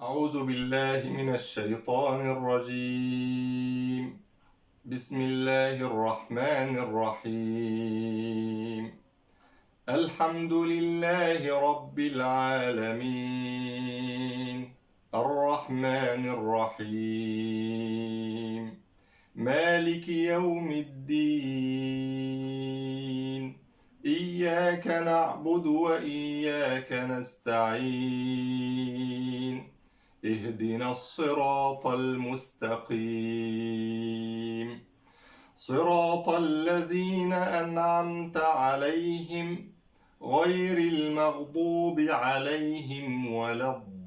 أعوذ بالله من الشيطان الرجيم. بسم الله الرحمن الرحيم. الحمد لله رب العالمين، الرحمن الرحيم، مالك يوم الدين، إياك نعبد وإياك نستعين، اهدنا الصراط المستقيم، صراط الذين أنعمت عليهم غير المغضوب عليهم ولا الضالين.